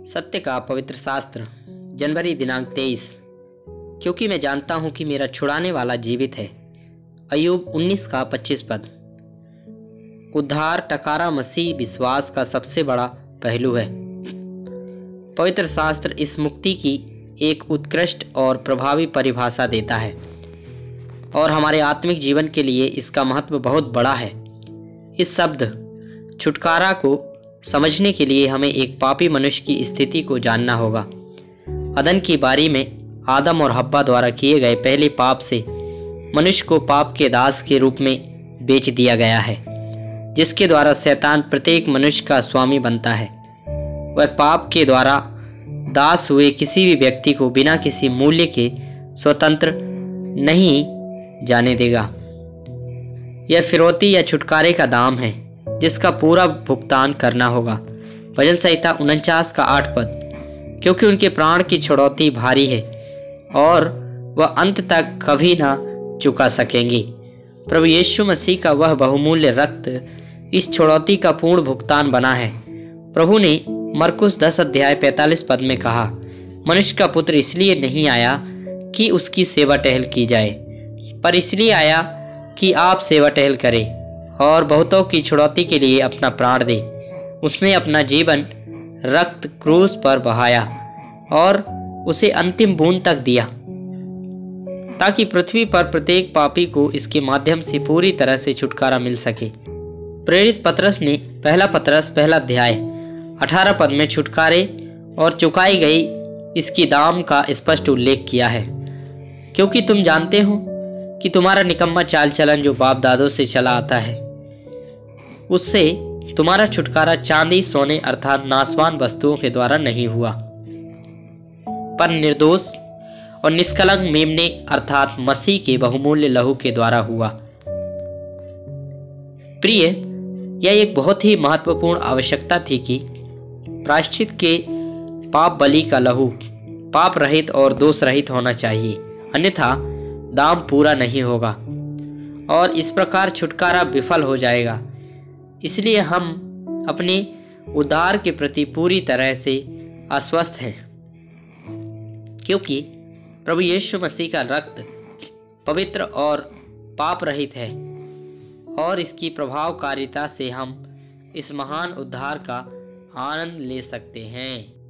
सत्य का पवित्र शास्त्र जनवरी दिनांक 23। क्योंकि मैं जानता हूं कि मेरा छुड़ाने वाला जीवित है। अय्यूब 19 का 25 पद। उद्धार टकारा मसीह विश्वास का सबसे बड़ा पहलू है। पवित्र शास्त्र इस मुक्ति की एक उत्कृष्ट और प्रभावी परिभाषा देता है और हमारे आत्मिक जीवन के लिए इसका महत्व बहुत बड़ा है। इस शब्द छुटकारा को समझने के लिए हमें एक पापी मनुष्य की स्थिति को जानना होगा। अदन की बारी में आदम और हव्वा द्वारा किए गए पहले पाप से मनुष्य को पाप के दास के रूप में बेच दिया गया है, जिसके द्वारा शैतान प्रत्येक मनुष्य का स्वामी बनता है। वह पाप के द्वारा दास हुए किसी भी व्यक्ति को बिना किसी मूल्य के स्वतंत्र नहीं जाने देगा। यह फिरौती या छुटकारे का दाम है जिसका पूरा भुगतान करना होगा। भजन संहिता 49 का 8 पद। क्योंकि उनके प्राण की छुड़ौती भारी है और वह अंत तक कभी ना चुका सकेंगी। प्रभु यीशु मसीह का वह बहुमूल्य रक्त इस छुड़ौती का पूर्ण भुगतान बना है। प्रभु ने मरकुस 10 अध्याय 45 पद में कहा, मनुष्य का पुत्र इसलिए नहीं आया कि उसकी सेवा टहल की जाए, पर इसलिए आया कि आप सेवा टहल करें और बहुतों की छुड़ौती के लिए अपना प्राण दे। उसने अपना जीवन रक्त क्रूस पर बहाया और उसे अंतिम बूंद तक दिया, ताकि पृथ्वी पर प्रत्येक पापी को इसके माध्यम से पूरी तरह से छुटकारा मिल सके। प्रेरित पतरस ने पहला पतरस पहला अध्याय 18 पद में छुटकारे और चुकाई गई इसकी दाम का स्पष्ट उल्लेख किया है। क्योंकि तुम जानते हो कि तुम्हारा निकम्मा चाल चलन जो बाप दादों से चला आता है, उससे तुम्हारा छुटकारा चांदी सोने अर्थात नाशवान वस्तुओं के द्वारा नहीं हुआ, पर निर्दोष और निष्कलंक मेमने अर्थात मसीह के बहुमूल्य लहू के द्वारा हुआ। प्रिय, यह एक बहुत ही महत्वपूर्ण आवश्यकता थी कि प्रायश्चित के पाप बलि का लहू पाप रहित और दोष रहित होना चाहिए, अन्यथा दाम पूरा नहीं होगा और इस प्रकार छुटकारा विफल हो जाएगा। इसलिए हम अपने उद्धार के प्रति पूरी तरह से आश्वस्त हैं, क्योंकि प्रभु यीशु मसीह का रक्त पवित्र और पाप रहित है और इसकी प्रभावकारिता से हम इस महान उद्धार का आनंद ले सकते हैं।